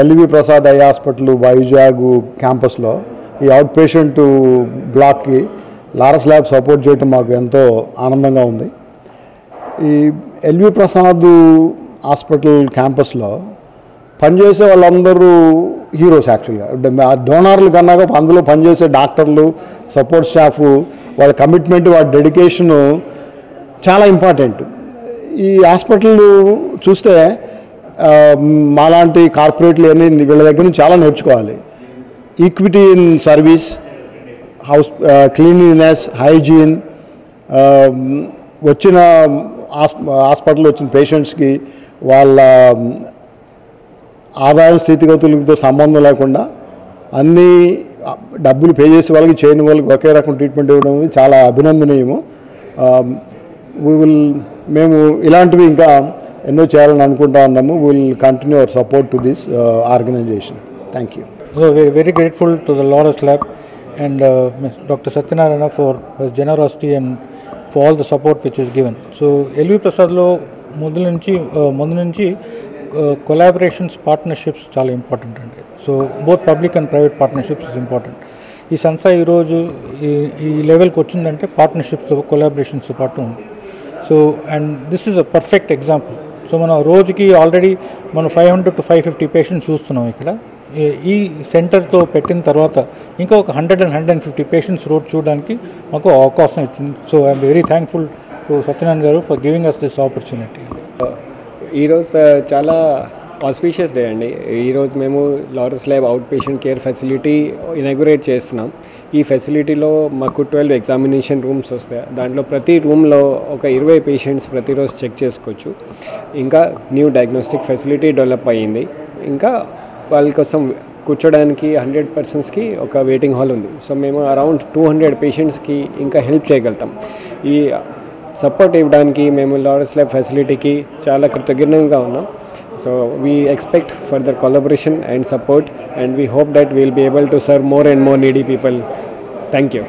LV Prasad eye hospital Vizag క్యాంపస్లో ఈ out patient బ్లాక్కి లారస్ ల్యాబ్ సపోర్ట్ చేయటం మాకు ఎంతో ఆనందంగా ఉంది. ఈ ఎల్వి ప్రసాద్ హాస్పిటల్ క్యాంపస్లో పనిచేసే వాళ్ళందరూ హీరోస్. యాక్చువల్గా డోనార్లు కన్నా అందులో పనిచేసే డాక్టర్లు, సపోర్ట్ స్టాఫ్, వాళ్ళ కమిట్మెంట్, వాళ్ళ డెడికేషను చాలా ఇంపార్టెంట్. ఈ హాస్పిటల్ చూస్తే మాలాంటి కార్పొరేట్లు అన్ని వీళ్ళ దగ్గర నుంచి చాలా నేర్చుకోవాలి. Equity in service, house cleanliness, hygiene, వచ్చిన హాస్పిటల్ వచ్చిన పేషెంట్స్కి వాళ్ళ ఆదాయ స్థితిగతులతో సంబంధం లేకుండా అన్నీ డబ్బులు పే చేసే వాళ్ళకి చేయని వాళ్ళకి ఒకే రకం ట్రీట్మెంట్ ఇవ్వడం చాలా అభినందనీయము. మేము ఇలాంటివి ఇంకా ఎన్నో చేయాలని అనుకుంటా ఉన్నాము. Will continue our support to this organization. Thank you. Very grateful to the Laurus Lab and Dr. Satyanarayana for his generosity and for all the support which is given. So LV Prasadlo ముందు నుంచి collaborations, partnerships చాలా important అండి. So both public and private partnerships is important. ఈ సంస్థ ఈరోజు ఈ లెవెల్కి వచ్చిందంటే పార్ట్నర్షిప్స్, కొలాబరేషన్స్ పాటు ఉంది. So and this is a perfect example. So మనం రోజుకి ఆల్రెడీ మనం 500 to 550 పేషెంట్స్ చూస్తున్నాం ఇక్కడ. ఈ సెంటర్తో పెట్టిన తర్వాత ఇంకా ఒక 100 and 150 పేషెంట్స్ రోజు చూడడానికి మాకు అవకాశం ఇచ్చింది. So I'm very thankful to Satyanarayana గారు for giving us this opportunity. ఈరోజు చాలా ఆస్పీషియస్ డే అండి. ఈరోజు మేము Laurus lab out patient care facility inaugurate చేస్తున్నాం. ఈ ఫెసిలిటీలో మాకు 12 ఎగ్జామినేషన్ రూమ్స్ వస్తాయి. దాంట్లో ప్రతి రూమ్లో ఒక 20 పేషెంట్స్ ప్రతిరోజు చెక్ చేసుకోవచ్చు. ఇంకా న్యూ డయాగ్నోస్టిక్ ఫెసిలిటీ డెవలప్ అయ్యింది. ఇంకా వాళ్ళ కోసం కూర్చోడానికి 100 పర్సన్స్కి ఒక వెయిటింగ్ హాల్ ఉంది. సో మేము అరౌండ్ 200 పేషెంట్స్కి ఇంకా హెల్ప్ చేయగలుగుతాం. ఈ సపోర్ట్ ఇవ్వడానికి మేము లారస్ ల్యాబ్ ఫెసిలిటీకి చాలా కృతజ్ఞంగా ఉన్నాం. So we expect further collaboration and support, and we hope that we will be able to serve more and more needy people. Thank you.